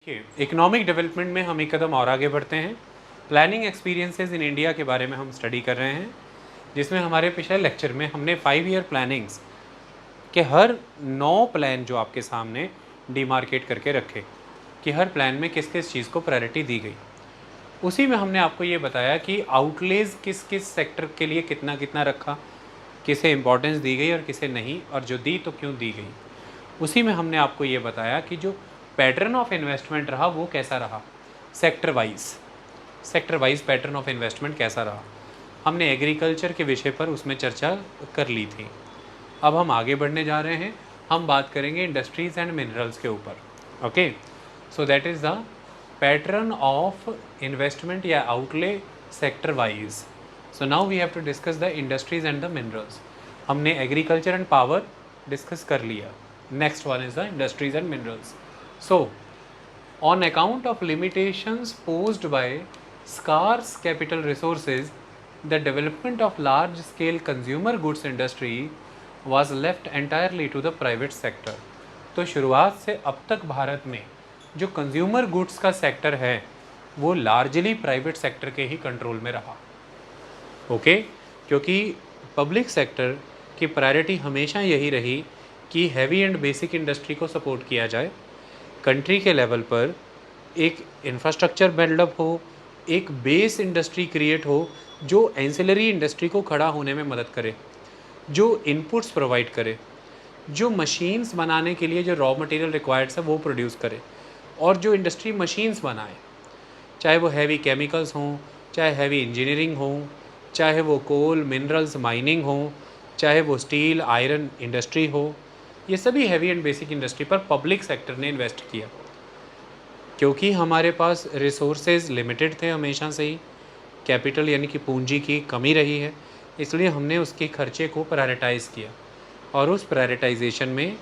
Economic development में हम एक कदम और आगे बढ़ते हैं। प्लानिंग एक्सपीरियंसेस इन इंडिया के बारे में हम स्टडी कर रहे हैं, जिसमें हमारे पिछले लेक्चर में हमने 5 ईयर प्लानिंग्स के हर 9 प्लान जो आपके सामने डिमार्केट करके रखे कि हर प्लान में किस किस चीज़ को प्रायोरिटी दी गई। उसी में हमने आपको ये बताया कि आउटलेज किस किस सेक्टर के लिए कितना कितना रखा, किसे इम्पोर्टेंस दी गई और किसे नहीं, और जो दी तो क्यों दी गई। उसी में हमने आपको ये बताया कि जो पैटर्न ऑफ इन्वेस्टमेंट रहा वो कैसा रहा, sector wise pattern of investment कैसा रहा। हमने एग्रीकल्चर के विषय पर उसमें चर्चा कर ली थी। अब हम आगे बढ़ने जा रहे हैं, हम बात करेंगे इंडस्ट्रीज़ एंड मिनरल्स के ऊपर। Okay, so that is the pattern of investment या outlay sector wise. So now we have to discuss the industries and the minerals. हमने एग्रीकल्चर एंड पावर डिस्कस कर लिया। Next one is the industries and minerals. So on account of limitations posed by scarce capital resources, the development of large scale consumer goods industry was left entirely to the private sector। तो शुरुआत से अब तक भारत में जो consumer goods का sector है वो लार्जली प्राइवेट सेक्टर के ही कंट्रोल में रहा। ओके, क्योंकि पब्लिक सेक्टर की प्रायोरिटी हमेशा यही रही कि हैवी एंड बेसिक इंडस्ट्री को सपोर्ट किया जाए, कंट्री के लेवल पर एक इंफ्रास्ट्रक्चर बिल्डअप हो, एक बेस इंडस्ट्री क्रिएट हो जो एंसिलरी इंडस्ट्री को खड़ा होने में मदद करे, जो इनपुट्स प्रोवाइड करे, जो मशीन्स बनाने के लिए जो रॉ मटेरियल रिक्वायर्ड्स है वो प्रोड्यूस करे, और जो इंडस्ट्री मशीन्स बनाए, चाहे वो हैवी केमिकल्स हों, चाहे हैवी इंजीनियरिंग हो, चाहे वो कोल मिनरल्स माइनिंग हो, चाहे वो स्टील आयरन इंडस्ट्री हो, ये सभी हैवी एंड बेसिक इंडस्ट्री पर पब्लिक सेक्टर ने इन्वेस्ट किया। क्योंकि हमारे पास रिसोर्सेज लिमिटेड थे हमेशा से ही, कैपिटल यानी कि पूंजी की कमी रही है, इसलिए हमने उसके खर्चे को प्रायोरिटाइज़ किया, और उस प्रायोरिटाइजेशन में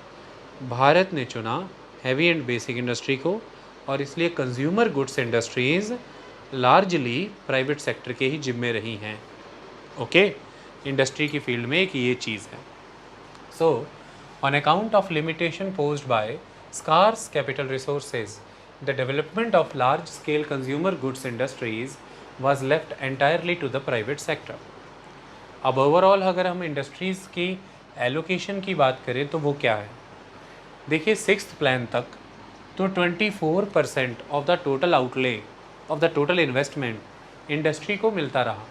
भारत ने चुना हैवी एंड बेसिक इंडस्ट्री को, और इसलिए consumer goods industries largely private sector के ही जिम्मे रही हैं। ओके, इंडस्ट्री की फील्ड में एक ये चीज़ है। सो on account of limitation posed by scarce capital resources, the development of large scale consumer goods industries was left entirely to the private sector। अब ओवरऑल अगर हम इंडस्ट्रीज़ की एलोकेशन की बात करें तो वो क्या है, देखिए 6th प्लान तक तो 24% of the total outlay of the total investment industry को मिलता रहा।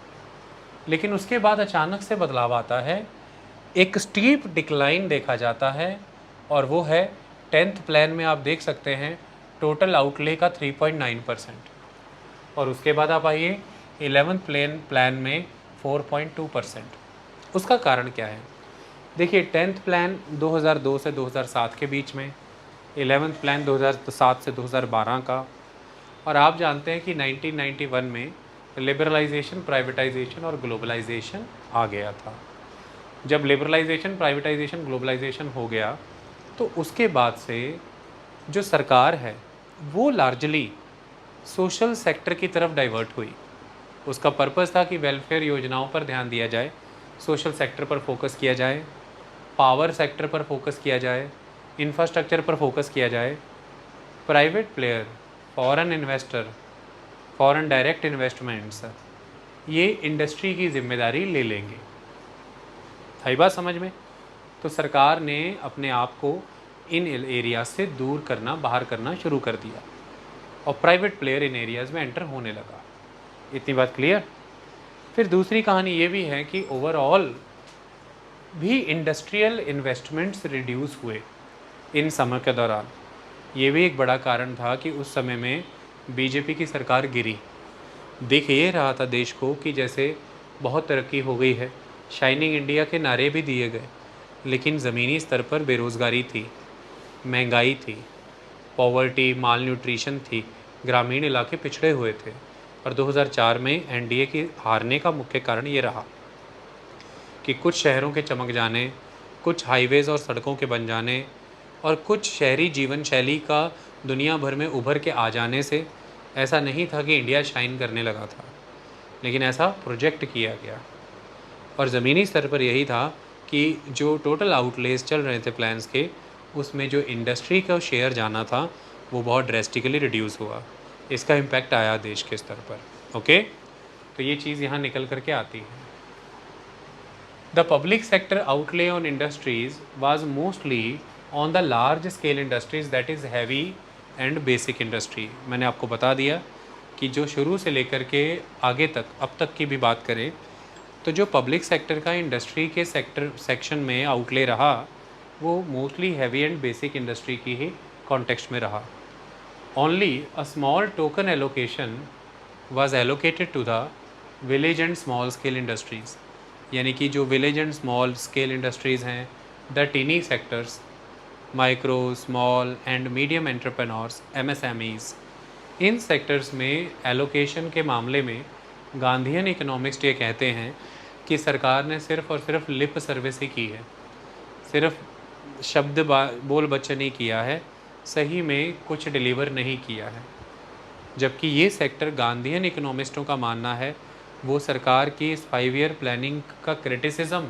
लेकिन उसके बाद अचानक से बदलाव आता है, एक स्टीप डिक्लाइन देखा जाता है, और वो है 10th प्लान में आप देख सकते हैं टोटल आउटले का 3.9%, और उसके बाद आप आइए 11th प्लान में 4.2%। उसका कारण क्या है, देखिए 10th प्लान 2002 से 2007 के बीच में, 11th प्लान 2007 से 2012 का, और आप जानते हैं कि 1991 में लिबरलाइजेशन, प्राइवेटाइजेशन और ग्लोबलाइजेशन आ गया था। जब लिबरलाइजेशन, प्राइवेटाइजेशन, ग्लोबलाइजेशन हो गया तो उसके बाद से जो सरकार है वो लार्जली सोशल सेक्टर की तरफ डाइवर्ट हुई। उसका पर्पस था कि वेलफेयर योजनाओं पर ध्यान दिया जाए, सोशल सेक्टर पर फोकस किया जाए, पावर सेक्टर पर फोकस किया जाए, इंफ्रास्ट्रक्चर पर फोकस किया जाए। Private player, foreign investor, foreign direct investments ये इंडस्ट्री की जिम्मेदारी ले लेंगे। आई बात समझ में? तो सरकार ने अपने आप को इन एरिया से दूर करना, बाहर करना शुरू कर दिया, और प्राइवेट प्लेयर इन एरियाज़ में एंटर होने लगा। इतनी बात क्लियर? फिर दूसरी कहानी ये भी है कि ओवरऑल भी इंडस्ट्रियल इन्वेस्टमेंट्स रिड्यूस हुए इन समय के दौरान। ये भी एक बड़ा कारण था कि उस समय में बीजेपी की सरकार गिरी। दिख ये रहा था देश को कि जैसे बहुत तरक्की हो गई है, शाइनिंग इंडिया के नारे भी दिए गए, लेकिन ज़मीनी स्तर पर बेरोज़गारी थी, महंगाई थी, पॉवर्टी, माल न्यूट्रिशन थी, ग्रामीण इलाके पिछड़े हुए थे। और 2004 में एनडीए की हारने का मुख्य कारण ये रहा कि कुछ शहरों के चमक जाने, कुछ हाईवेज़ और सड़कों के बन जाने, और कुछ शहरी जीवन शैली का दुनिया भर में उभर के आ जाने से ऐसा नहीं था कि इंडिया शाइन करने लगा था, लेकिन ऐसा प्रोजेक्ट किया गया। और ज़मीनी स्तर पर यही था कि जो टोटल आउटलेज चल रहे थे प्लान्स के, उसमें जो इंडस्ट्री का शेयर जाना था वो बहुत ड्रेस्टिकली रिड्यूस हुआ। इसका इम्पैक्ट आया देश के स्तर पर। ओके, तो ये चीज़ यहाँ निकल करके आती है। The public sector outlay on industries was mostly on the large scale industries, that is heavy and basic industry. मैंने आपको बता दिया कि जो शुरू से लेकर के आगे तक अब तक की भी बात करें तो जो पब्लिक सेक्टर का इंडस्ट्री के सेक्शन में आउटले रहा वो mostly heavy and basic industry की ही कॉन्टेक्स्ट में रहा। Only a small token allocation was allocated to the village and small scale industries, यानी कि जो village and small scale industries हैं, the tiny sectors, micro small and medium entrepreneurs, MSMEs, इन sectors में एलोकेशन के मामले में गांधीयन इकोनॉमिक्स ये कहते हैं कि सरकार ने सिर्फ़ और सिर्फ लिप सर्विस ही की है, सिर्फ शब्द बोल बच्चन ही किया है, सही में कुछ डिलीवर नहीं किया है। जबकि ये सेक्टर गांधीयन इकोनॉमिस्टों का मानना है वो सरकार की इस 5 ईयर प्लानिंग का क्रिटिसिज्म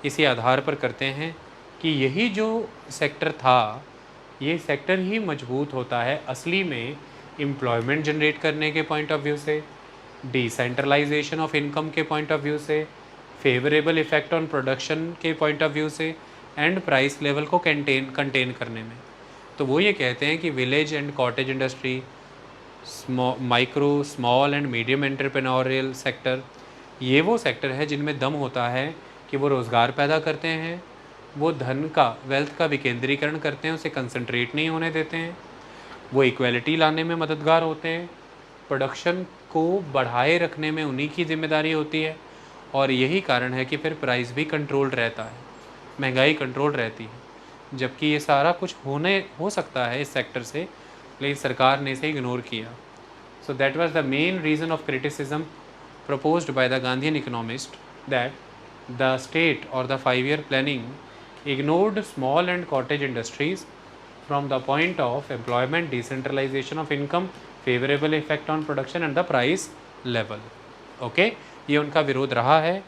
इसी आधार पर करते हैं कि यही जो सेक्टर था, ये सेक्टर ही मजबूत होता है असली में एम्प्लॉयमेंट जनरेट करने के पॉइंट ऑफ व्यू से, डिसेंट्रलाइजेशन ऑफ इनकम के पॉइंट ऑफ व्यू से, फेवरेबल इफ़ेक्ट ऑन प्रोडक्शन के पॉइंट ऑफ व्यू से, एंड प्राइस लेवल को कंटेन करने में। तो वो ये कहते हैं कि village and cottage industry, micro small and medium entrepreneurial sector, ये वो सेक्टर है जिनमें दम होता है कि वो रोज़गार पैदा करते हैं, वो धन का, वेल्थ का विकेंद्रीकरण करते हैं, उसे कंसंट्रेट नहीं होने देते हैं, वो इक्वलिटी लाने में मददगार होते हैं, प्रोडक्शन को बढ़ाए रखने में उन्हीं की जिम्मेदारी होती है, और यही कारण है कि फिर प्राइस भी कंट्रोल्ड रहता है, महंगाई कंट्रोल रहती है। जबकि ये सारा कुछ हो सकता है इस सेक्टर से, लेकिन सरकार ने इसे इग्नोर किया। So that was the main reason of criticism proposed by the Gandhian economist that the state or the 5 year planning ignored small and cottage industries from the point of employment, decentralization of income, favorable effect on production and the price level. Okay, ये उनका विरोध रहा है।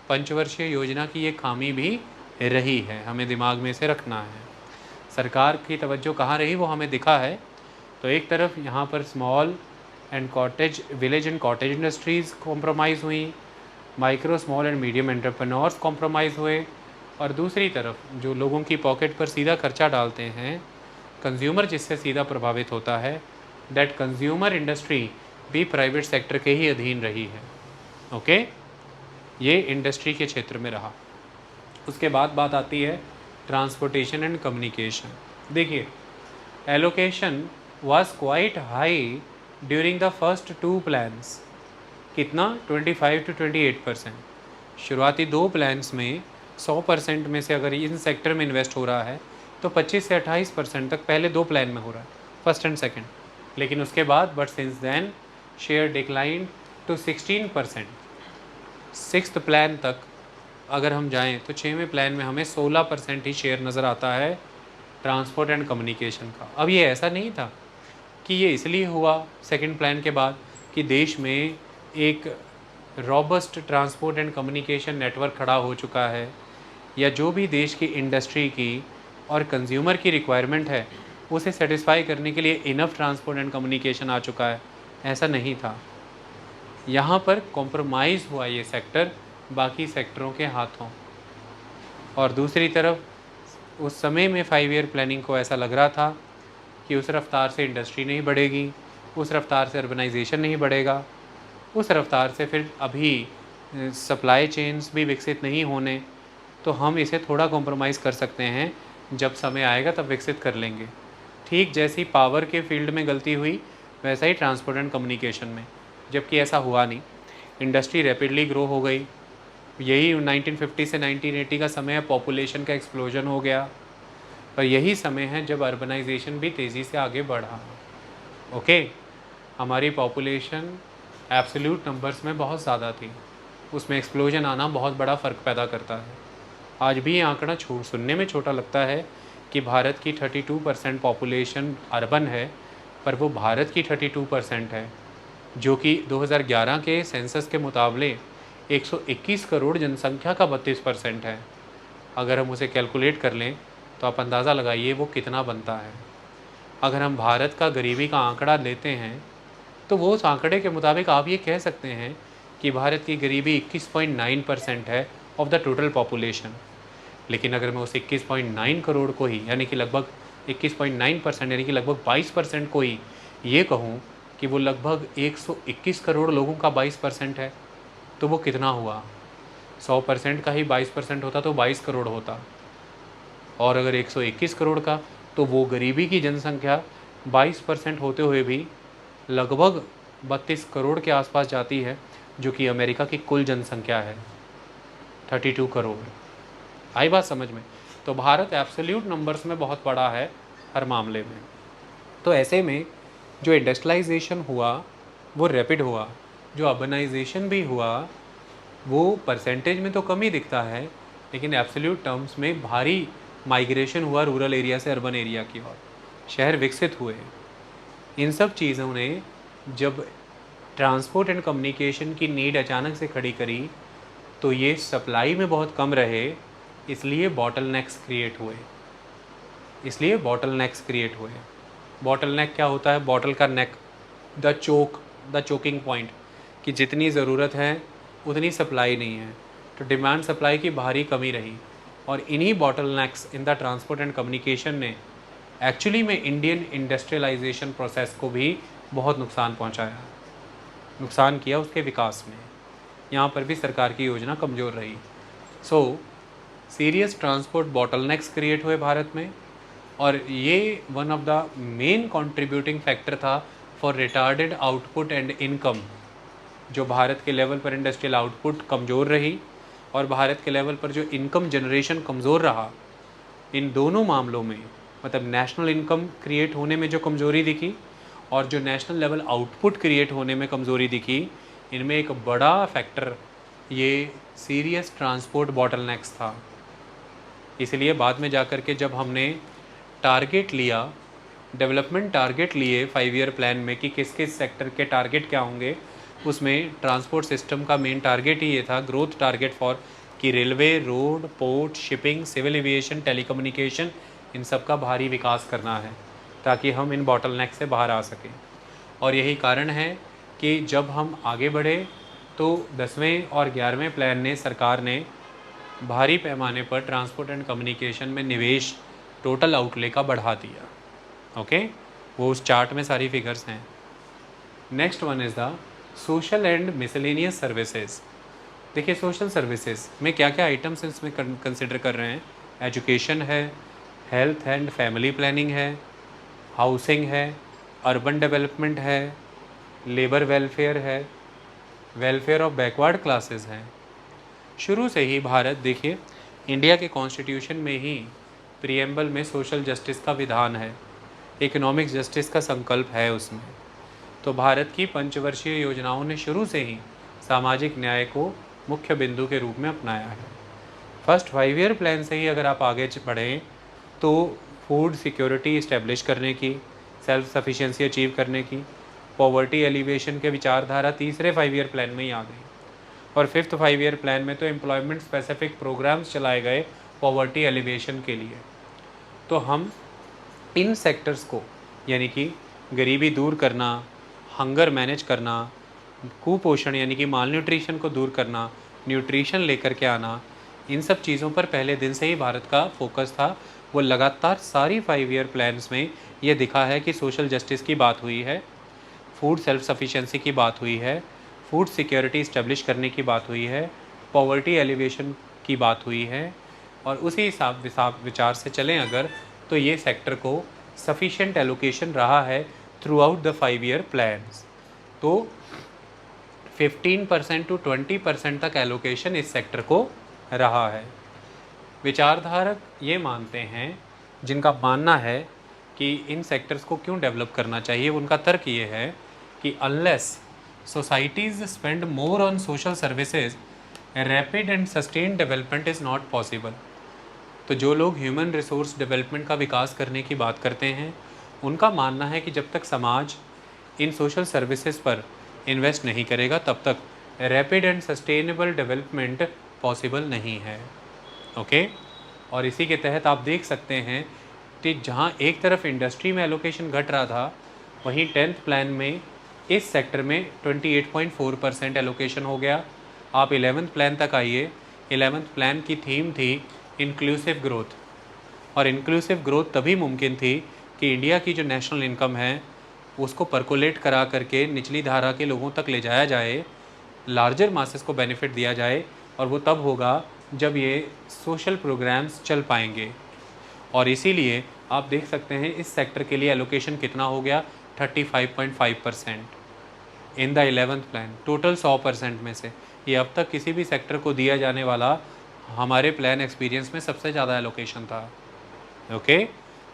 पंचवर्षीय योजना की ये खामी भी रही है, हमें दिमाग में से रखना है। सरकार की तवज्जो कहाँ रही वो हमें दिखा है। तो एक तरफ यहाँ पर small and cottage, village and cottage industries compromise हुई, micro small and medium entrepreneurs compromise हुए, और दूसरी तरफ जो लोगों की पॉकेट पर सीधा खर्चा डालते हैं, कंज्यूमर जिससे सीधा प्रभावित होता है, दैट कंज्यूमर इंडस्ट्री भी प्राइवेट सेक्टर के ही अधीन रही है। ओके, ये इंडस्ट्री के क्षेत्र में रहा। उसके बाद बात आती है ट्रांसपोर्टेशन एंड कम्युनिकेशन। देखिए, allocation was quite high during the first 2 plans. कितना? 25 to 28%। शुरुआती 2 प्लान्स में 100% में से अगर इन सेक्टर में इन्वेस्ट हो रहा है तो 25 से 28% तक पहले 2 प्लान में हो रहा है, फर्स्ट एंड सेकंड। लेकिन उसके बाद but since then share decline to 16%। 6th plan तक अगर हम जाएं तो 6वें प्लान में हमें 16% ही शेयर नज़र आता है ट्रांसपोर्ट एंड कम्युनिकेशन का। अब ये ऐसा नहीं था कि ये इसलिए हुआ सेकंड प्लान के बाद कि देश में एक robust transport and communication network खड़ा हो चुका है, या जो भी देश की इंडस्ट्री की और कंज्यूमर की रिक्वायरमेंट है उसे सेटिस्फाई करने के लिए इनफ ट्रांसपोर्ट एंड कम्युनिकेशन आ चुका है। ऐसा नहीं था। यहाँ पर कॉम्प्रोमाइज़ हुआ ये सेक्टर बाकी सेक्टरों के हाथों। और दूसरी तरफ उस समय में 5 ईयर प्लानिंग को ऐसा लग रहा था कि उस रफ्तार से इंडस्ट्री नहीं बढ़ेगी, उस रफ्तार से अर्बनाइजेशन नहीं बढ़ेगा, उस रफ्तार से फिर अभी सप्लाई चेन्स भी विकसित नहीं होने, तो हम इसे थोड़ा कॉम्प्रोमाइज़ कर सकते हैं, जब समय आएगा तब विकसित कर लेंगे। ठीक जैसी पावर के फील्ड में गलती हुई वैसा ही ट्रांसपोर्ट एंड कम्युनिकेशन में, जबकि ऐसा हुआ नहीं। इंडस्ट्री रैपिडली ग्रो हो गई। यही 1950 से 1980 का समय है, पॉपुलेशन का एक्सप्लोजन हो गया, और यही समय है जब अर्बनाइजेशन भी तेज़ी से आगे बढ़ा। ओके, हमारी पॉपुलेशन एब्सोल्यूट नंबर्स में बहुत ज़्यादा थी, उसमें एक्सप्लोजन आना बहुत बड़ा फ़र्क पैदा करता है। आज भी ये आंकड़ा सुनने में छोटा लगता है कि भारत की 32% पॉपुलेशन अर्बन है, पर वो भारत की 32% है, जो कि 2011 के सेंसस के मुताबिक 121 करोड़ जनसंख्या का 32% है। अगर हम उसे कैलकुलेट कर लें तो आप अंदाज़ा लगाइए वो कितना बनता है। अगर हम भारत का गरीबी का आंकड़ा लेते हैं तो वो उस आंकड़े के मुताबिक आप ये कह सकते हैं कि भारत की गरीबी 21.9% है ऑफ द टोटल पॉपुलेशन। लेकिन अगर मैं उस 21.9 करोड़ को ही, यानी कि लगभग 21.9%, यानी कि लगभग 22% को ही ये कहूँ कि वो लगभग 121 करोड़ लोगों का 22% है, तो वो कितना हुआ? 100% का ही 22% होता तो 22 करोड़ होता, और अगर 121 करोड़ का, तो वो गरीबी की जनसंख्या 22% होते हुए भी लगभग 32 करोड़ के आसपास जाती है, जो कि अमेरिका की कुल जनसंख्या है 32 करोड़। आई बात समझ में? तो भारत एब्सोल्यूट नंबर्स में बहुत बड़ा है हर मामले में। तो ऐसे में जो इंडस्ट्रियलाइजेशन हुआ वो रैपिड हुआ, जो अर्बनाइजेशन भी हुआ वो परसेंटेज में तो कम ही दिखता है, लेकिन एब्सोल्यूट टर्म्स में भारी माइग्रेशन हुआ रूरल एरिया से अर्बन एरिया की ओर, शहर विकसित हुए। इन सब चीज़ों ने जब ट्रांसपोर्ट एंड कम्युनिकेशन की नीड अचानक से खड़ी करी, तो ये सप्लाई में बहुत कम रहे, इसलिए बॉटलनेक्स क्रिएट हुए। बॉटलनेक क्या होता है? बॉटल का नेक, द चोकिंग पॉइंट, कि जितनी ज़रूरत है उतनी सप्लाई नहीं है, तो डिमांड सप्लाई की भारी कमी रही। और इन्हीं bottlenecks in the transport and communication ने एक्चुअली में इंडियन इंडस्ट्रियलाइजेशन प्रोसेस को भी बहुत नुकसान किया उसके विकास में। यहाँ पर भी सरकार की योजना कमज़ोर रही। So serious transport bottlenecks create हुए भारत में, और ये one of the main contributing factor था for retarded output and income. जो भारत के लेवल पर इंडस्ट्रियल आउटपुट कमज़ोर रही और भारत के लेवल पर जो इनकम जनरेशन कमज़ोर रहा, इन दोनों मामलों में, मतलब नेशनल इनकम क्रिएट होने में जो कमज़ोरी दिखी और जो नेशनल लेवल आउटपुट क्रिएट होने में कमज़ोरी दिखी, इनमें एक बड़ा फैक्टर ये सीरियस ट्रांसपोर्ट बॉटलनेक्स था। इसलिए बाद में जाकर के जब हमने टारगेट लिया, डेवलपमेंट टारगेट लिए 5 ईयर प्लान में कि किस किस सेक्टर के टारगेट क्या होंगे, उसमें ट्रांसपोर्ट सिस्टम का मेन टारगेट ही ये था, ग्रोथ टारगेट फॉर, कि railway, road, port, shipping, civil aviation, telecommunication, इन सब का भारी विकास करना है ताकि हम इन बॉटलनेक से बाहर आ सकें। और यही कारण है कि जब हम आगे बढ़े तो 10वें और 11वें प्लान ने, सरकार ने भारी पैमाने पर ट्रांसपोर्ट एंड कम्युनिकेशन में निवेश टोटल आउटले का बढ़ा दिया। ओके, वो उस चार्ट में सारी फिगर्स हैं। Next one is the social and miscellaneous services. देखिए सोशल सर्विसेज में क्या क्या आइटम्स इसमें कंसिडर कर रहे हैं। एजुकेशन है, हेल्थ एंड फैमिली प्लानिंग है, हाउसिंग है, अर्बन डेवलपमेंट है, लेबर वेलफेयर है, वेलफेयर ऑफ बैकवर्ड क्लासेस हैं। शुरू से ही भारत, देखिए इंडिया के कॉन्स्टिट्यूशन में ही प्रीएम्बल में सोशल जस्टिस का विधान है, इकोनॉमिक जस्टिस का संकल्प है उसमें। तो भारत की पंचवर्षीय योजनाओं ने शुरू से ही सामाजिक न्याय को मुख्य बिंदु के रूप में अपनाया है। फर्स्ट 5 ईयर प्लान से ही अगर आप आगे बढ़ें तो फूड सिक्योरिटी इस्टेब्लिश करने की, सेल्फ सफिशिएंसी अचीव करने की, पॉवर्टी एलिवेशन के विचारधारा तीसरे 5 ईयर प्लान में ही आ गई। और फिफ्थ 5 ईयर प्लान में तो एम्प्लॉयमेंट स्पेसिफिक प्रोग्राम्स चलाए गए पॉवर्टी एलिवेशन के लिए। तो हम इन सेक्टर्स को, यानी कि गरीबी दूर करना, हंगर मैनेज करना, कुपोषण यानी कि माल न्यूट्रिशन को दूर करना, न्यूट्रिशन लेकर के आना, इन सब चीज़ों पर पहले दिन से ही भारत का फोकस था। वो लगातार सारी 5 ईयर प्लान्स में ये दिखा है कि सोशल जस्टिस की बात हुई है, फूड सेल्फ सफिशिएंसी की बात हुई है, फूड सिक्योरिटी इस्टेब्लिश करने की बात हुई है, पॉवर्टी एलिवेशन की बात हुई है। और उसी हिसाब विचार से चलें अगर, तो ये सेक्टर को सफिशिएंट एलोकेशन रहा है through out the 5 year plans. तो 15% टू 20% तक एलोकेशन इस सेक्टर को रहा है। विचारधारक ये मानते हैं, जिनका मानना है कि इन सेक्टर्स को क्यों डेवलप करना चाहिए, उनका तर्क ये है कि unless societies spend more on social services, rapid and sustain development is not possible. तो जो लोग ह्यूमन रिसोर्स डेवलपमेंट का विकास करने की बात करते हैं, उनका मानना है कि जब तक समाज इन सोशल सर्विसेज पर इन्वेस्ट नहीं करेगा तब तक rapid and sustainable development possible नहीं है। ओके, और इसी के तहत आप देख सकते हैं जहाँ एक तरफ इंडस्ट्री में एलोकेशन घट रहा था, वहीं 10th प्लान में इस सेक्टर में 28.4% एलोकेशन हो गया। आप 11th प्लान तक आइए। 11th प्लान की थीम थी इंक्लूसिव ग्रोथ, और इंक्लूसिव ग्रोथ तभी मुमकिन थी कि इंडिया की जो नेशनल इनकम है उसको परकोलेट करा करके निचली धारा के लोगों तक ले जाया जाए, लार्जर मासेस को बेनिफिट दिया जाए, और वो तब होगा जब ये सोशल प्रोग्राम्स चल पाएंगे। और इसीलिए आप देख सकते हैं इस सेक्टर के लिए एलोकेशन कितना हो गया, 35.5% in the 11th plan. Total 100% में से ये अब तक किसी भी सेक्टर को दिया जाने वाला हमारे प्लान एक्सपीरियंस में सबसे ज़्यादा एलोकेशन था। ओके,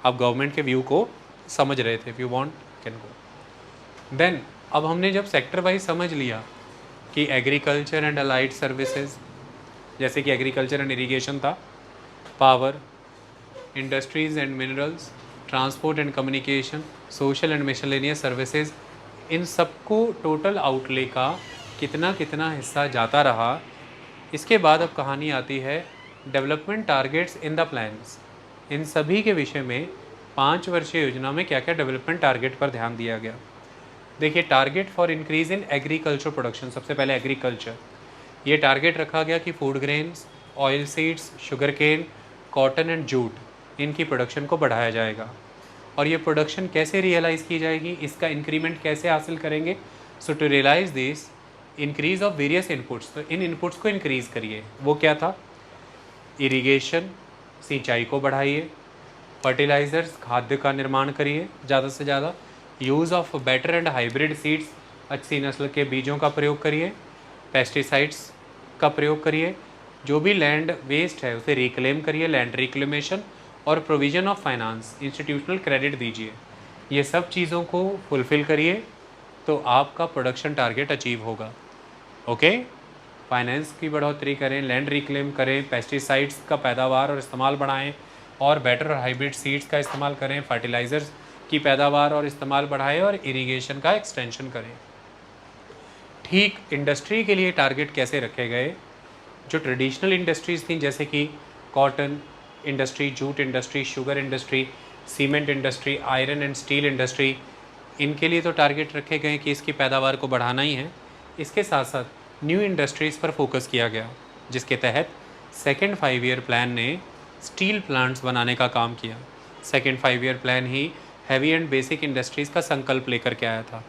आप गवर्नमेंट के व्यू को समझ रहे थे। If you want can go. Then अब हमने जब सेक्टर वाइज समझ लिया कि एग्रीकल्चर एंड अलाइड सर्विसेज, जैसे कि एग्रीकल्चर एंड इरिगेशन था, power, industries and minerals, transport and communication, social and miscellaneous services, इन सबको टोटल आउटले का कितना कितना हिस्सा जाता रहा। इसके बाद अब कहानी आती है development targets in the plans. इन सभी के विषय में 5 वर्षीय योजना में क्या क्या डेवलपमेंट टारगेट पर ध्यान दिया गया। देखिए, target for increase in agriculture production, सबसे पहले एग्रीकल्चर, ये टारगेट रखा गया कि food grains, oil seeds, sugar cane, cotton and jute, इनकी प्रोडक्शन को बढ़ाया जाएगा। और ये प्रोडक्शन कैसे रियलाइज़ की जाएगी, इसका इंक्रीमेंट कैसे हासिल करेंगे। So to realise this, increase of various inputs, तो इन इनपुट्स को इंक्रीज़ करिए। वो क्या था, इरिगेशन, सिंचाई को बढ़ाइए, फर्टिलाइज़र्स, खाद्य का निर्माण करिए ज़्यादा से ज़्यादा, use of better and hybrid seeds, अच्छी नस्ल के बीजों का प्रयोग करिए, पेस्टिसाइड्स का प्रयोग करिए, जो भी लैंड वेस्ट है उसे रिक्लेम करिए, लैंड रिक्लेमेशन, और provision of finance, institutional credit दीजिए। ये सब चीज़ों को फुलफ़िल करिए तो आपका प्रोडक्शन टारगेट अचीव होगा। ओके, फाइनेंस की बढ़ोतरी करें, लैंड रिक्लेम करें, पेस्टिसाइड्स का पैदावार और इस्तेमाल बढ़ाएं, और बेटर और हाइब्रिड सीड्स का इस्तेमाल करें, फर्टिलाइज़र्स की पैदावार और इस्तेमाल बढ़ाएं, और इरिगेशन का एक्सटेंशन करें। ठीक इंडस्ट्री के लिए टारगेट कैसे रखे गए, जो ट्रेडिशनल इंडस्ट्रीज़ थी जैसे कि cotton industry, jute industry, sugar industry, cement industry, iron and steel industry, इनके लिए तो टारगेट रखे गए कि इसकी पैदावार को बढ़ाना ही है। इसके साथ साथ न्यू इंडस्ट्रीज़ पर फोकस किया गया, जिसके तहत सेकेंड 5 ईयर प्लान ने स्टील प्लांट्स बनाने का काम किया। Second 5 year plan he heavy and basic industries का संकल्प लेकर के आया था।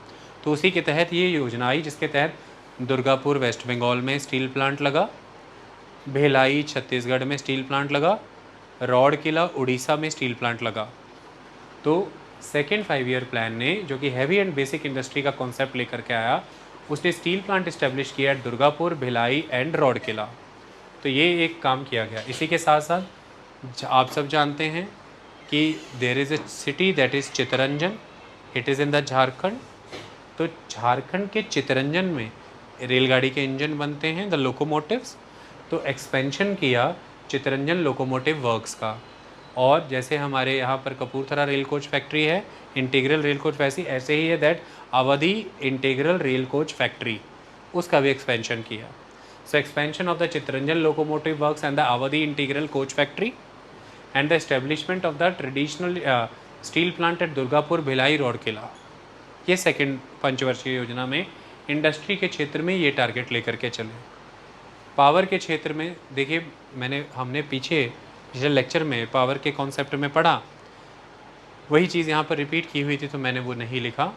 तो उसी के तहत ये योजना आई, जिसके तहत दुर्गापुर वेस्ट बंगाल में स्टील प्लांट लगा, भिलाई छत्तीसगढ़ में स्टील प्लांट लगा, रौड़किला उड़ीसा में स्टील प्लांट लगा। तो सेकेंड 5 ईयर प्लान ने, जो कि हैवी एंड बेसिक इंडस्ट्री का कॉन्सेप्ट लेकर के आया, उसने स्टील प्लांट इस्टेब्लिश किया दुर्गापुर, भिलाई एंड रौड़किला। तो ये एक काम किया गया। इसी के साथ साथ आप सब जानते हैं कि there is a city that is Chittaranjan, it is in the Jharkhand. तो झारखंड के चितरंजन में रेलगाड़ी के इंजन बनते हैं, द लोकोमोटिव्स। तो एक्सपेंशन किया चितरंजन लोकोमोटिव वर्क्स का। और जैसे हमारे यहाँ पर कपूरथला रेल कोच फैक्ट्री है, इंटीग्रल रेल कोच, वैसी ऐसे ही है दैट अवधि इंटीग्रल रेल कोच फैक्ट्री, उसका भी एक्सपेंशन किया। So expansion of the Chittaranjan locomotive works and the अवधि integral coach factory and the establishment of the traditional steel plant at Durgapur, Bhilai, Rourkela, ये सेकेंड पंचवर्षीय योजना में इंडस्ट्री के क्षेत्र में ये टारगेट लेकर के चले। पावर के क्षेत्र में देखिए, हमने पिछले लेक्चर में पावर के कॉन्सेप्ट में पढ़ा, वही चीज़ यहाँ पर रिपीट की हुई थी, तो मैंने वो नहीं लिखा।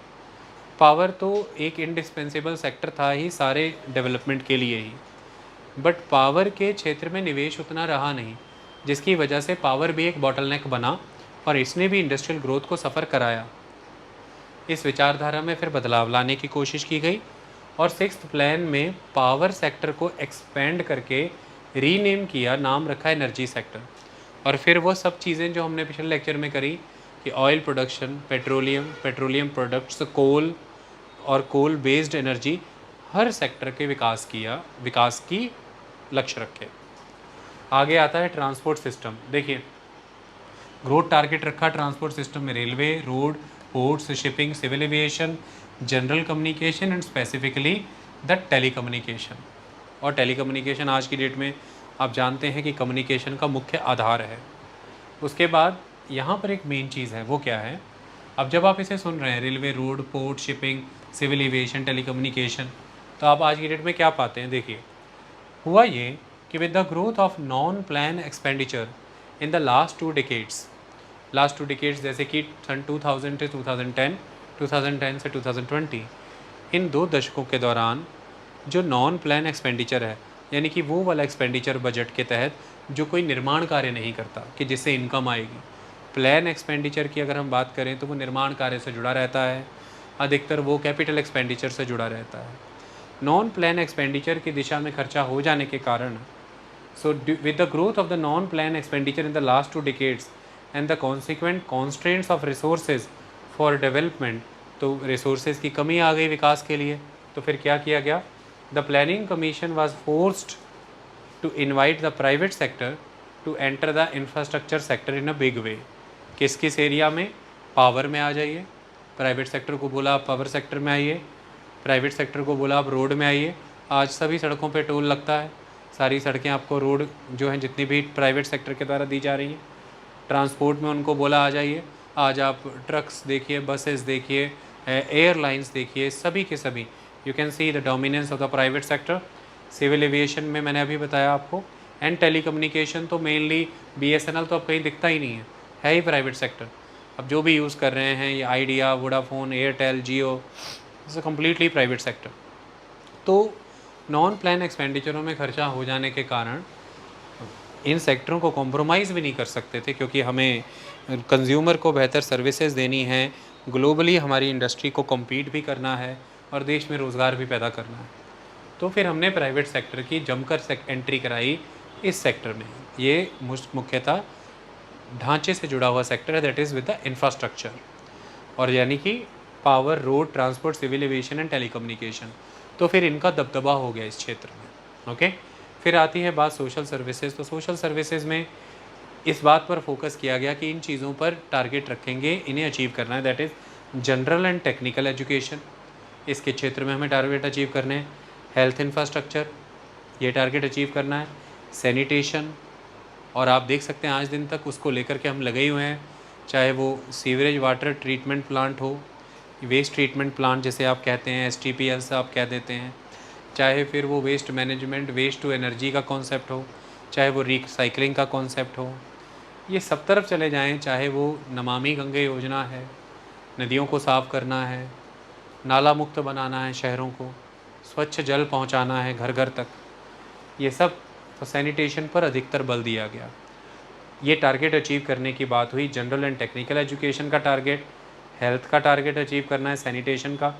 पावर तो एक इंडिस्पेंसेबल सेक्टर था ही सारे डेवलपमेंट के लिए ही, बट पावर के क्षेत्र में निवेश उतना रहा नहीं, जिसकी वजह से पावर भी एक बॉटलनेक बना और इसने भी इंडस्ट्रियल ग्रोथ को सफ़र कराया। इस विचारधारा में फिर बदलाव लाने की कोशिश की गई और 6th प्लान में पावर सेक्टर को एक्सपेंड करके रीनेम किया, नाम रखा एनर्जी सेक्टर। और फिर वो सब चीज़ें जो हमने पिछले लेक्चर में करी कि oil production, petroleum products, coal और कोल बेस्ड एनर्जी, हर सेक्टर के विकास की लक्ष्य रखे। आगे आता है ट्रांसपोर्ट सिस्टम। देखिए, ग्रोथ टारगेट रखा ट्रांसपोर्ट सिस्टम में railway, road, ports, shipping, civil aviation, general communication and specifically the telecommunication. और टेलीकम्युनिकेशन आज की डेट में आप जानते हैं कि कम्युनिकेशन का मुख्य आधार है। उसके बाद यहाँ पर एक मेन चीज़ है, वो क्या है, अब जब आप इसे सुन रहे हैं railway, road, port, shipping, civil aviation, telecommunication, तो आप आज की डेट में क्या पाते हैं? देखिए, हुआ ये कि with the growth of non plan expenditure in the last to decades जैसे कि सन 2000 से 2010, 2010 से 2020, इन 2 दशकों के दौरान जो नॉन प्लान एक्सपेंडिचर है, यानी कि वो वाला एक्सपेंडिचर बजट के तहत जो कोई निर्माण कार्य नहीं करता कि जिससे इनकम आएगी। प्लान एक्सपेंडिचर की अगर हम बात करें तो वो निर्माण कार्य से जुड़ा रहता है, अधिकतर वो कैपिटल एक्सपेंडिचर से जुड़ा रहता है। नॉन प्लान एक्सपेंडिचर की दिशा में खर्चा हो जाने के कारण, so with the growth of the non plan expenditure in the last 2 decades and the consequent constraints of resources for development, तो रिसोर्सेज की कमी आ गई विकास के लिए, तो फिर क्या किया गया? The planning commission was forced to invite the private sector to enter the infrastructure sector in a big way. किस किस एरिया में? पावर में आ जाइए, प्राइवेट सेक्टर को बोला आप पावर सेक्टर में आइए, प्राइवेट सेक्टर को बोला आप रोड में आइए। आज सभी सड़कों पे टोल लगता है, सारी सड़कें आपको रोड जो हैं जितनी भी प्राइवेट सेक्टर के द्वारा दी जा रही हैं। ट्रांसपोर्ट में उनको बोला आ जाइए, आज आप ट्रक्स देखिए, बसेस देखिए, एयरलाइंस देखिए, सभी के सभी you can see the dominance of the private sector. Civil aviation में मैंने अभी बताया आपको, एंड टेलीकम्युनिकेशन तो मेनली BSNL तो अब कहीं दिखता ही नहीं है ही प्राइवेट सेक्टर। अब जो भी यूज़ कर रहे हैं ये idea, Vodafone, Airtel, Jio, it's completely private sector. तो नॉन प्लान एक्सपेंडिचरों में खर्चा हो जाने के कारण इन सेक्टरों को कॉम्प्रोमाइज़ भी नहीं कर सकते थे, क्योंकि हमें कंज्यूमर को बेहतर सर्विसेज देनी है, ग्लोबली हमारी इंडस्ट्री को कम्पीट भी करना है और देश में रोज़गार भी पैदा करना है। तो फिर हमने प्राइवेट सेक्टर की जमकर एंट्री कराई इस सेक्टर में। ये मुख्यतः ढांचे से जुड़ा हुआ सेक्टर है, that is with the infrastructure, और यानी कि power, road, transport, civil aviation and telecommunication. तो फिर इनका दबदबा हो गया इस क्षेत्र में। ओके, फिर आती है बात सोशल सर्विसेज। तो सोशल सर्विसेज में इस बात पर फोकस किया गया कि इन चीज़ों पर टारगेट रखेंगे, इन्हें अचीव करना है, that is general and technical education, इसके क्षेत्र में हमें टारगेट अचीव करने हैं। हेल्थ इंफ्रास्ट्रक्चर, ये टारगेट अचीव करना है। सैनिटेशन, और आप देख सकते हैं आज दिन तक उसको लेकर के हम लगे ही हुए हैं, चाहे वो सीवरेज वाटर ट्रीटमेंट प्लांट हो, वेस्ट ट्रीटमेंट प्लांट जैसे आप कहते हैं, STPL से आप कह देते हैं, चाहे फिर वो waste management, waste to energy का कॉन्सेप्ट हो, चाहे वो रिसाइकलिंग का कॉन्सेप्ट हो, ये सब तरफ चले जाएं, चाहे वो नमामि गंगे योजना है, नदियों को साफ़ करना है, नाला मुक्त बनाना है शहरों को, स्वच्छ जल पहुंचाना है घर घर तक, ये सब तो सैनिटेशन पर अधिकतर बल दिया गया। ये टारगेट अचीव करने की बात हुई। जनरल एंड टेक्निकल एजुकेशन का टारगेट, हेल्थ का टारगेट अचीव करना है, सैनिटेशन का,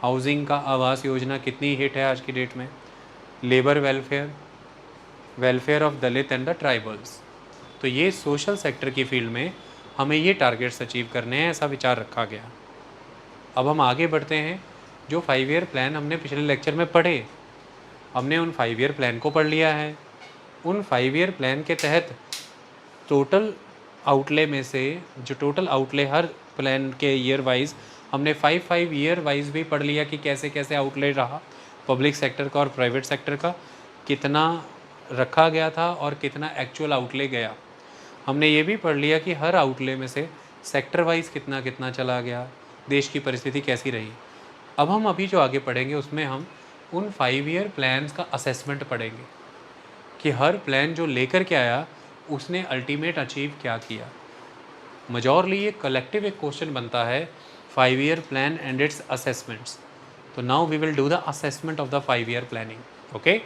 हाउसिंग का, आवास योजना कितनी हिट है आज की डेट में, labour welfare, welfare of Dalit and the tribals. तो ये सोशल सेक्टर की फील्ड में हमें ये टारगेट्स अचीव करने हैं, ऐसा विचार रखा गया। अब हम आगे बढ़ते हैं। जो 5 ईयर प्लान हमने पिछले लेक्चर में पढ़े, हमने उन 5 ईयर प्लान को पढ़ लिया है। उन 5 ईयर प्लान के तहत टोटल आउटले में से जो टोटल आउटले हर प्लान के ईयर वाइज, हमने 5 ईयर वाइज भी पढ़ लिया कि कैसे कैसे आउटले रहा पब्लिक सेक्टर का और प्राइवेट सेक्टर का, कितना रखा गया था और कितना एक्चुअल आउटले गया। हमने ये भी पढ़ लिया कि हर आउटले में से सेक्टर वाइज कितना कितना चला गया, देश की परिस्थिति कैसी रही। अब हम अभी जो आगे पढ़ेंगे उसमें हम उन 5 ईयर प्लान्स का असेसमेंट पढ़ेंगे कि हर प्लान जो लेकर के आया उसने अल्टीमेट अचीव क्या किया। मेजॉरली ये कलेक्टिव एक क्वेश्चन बनता है, 5 year plan and its assessments. तो now we will do the assessment of the 5 year planning. Okay,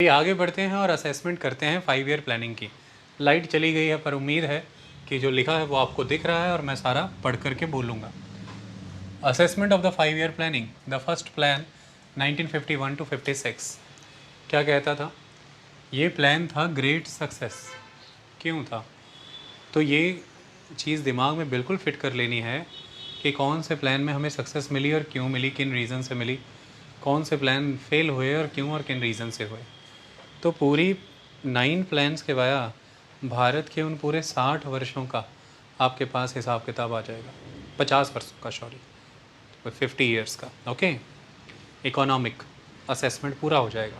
आगे बढ़ते हैं और असेसमेंट करते हैं 5 ईयर प्लानिंग की। लाइट चली गई है पर उम्मीद है कि जो लिखा है वो आपको दिख रहा है और मैं सारा पढ़ करके बोलूँगा। Assessment of the 5 year planning. The first plan 1951 to 56 क्या कहता था? ये प्लान था ग्रेट सक्सेस। क्यों था? तो ये चीज़ दिमाग में बिल्कुल फिट कर लेनी है कि कौन से प्लान में हमें सक्सेस मिली और क्यों मिली, किन रीज़न से मिली, कौन से प्लान फेल हुए और क्यों और किन रीज़न से हुए। तो पूरी 9 प्लान्स के वाया भारत के उन पूरे 60 वर्षों का आपके पास हिसाब किताब आ जाएगा, 50 वर्षों का, सॉरी 50 ईयर्स का। ओके, इकोनॉमिक असेसमेंट पूरा हो जाएगा।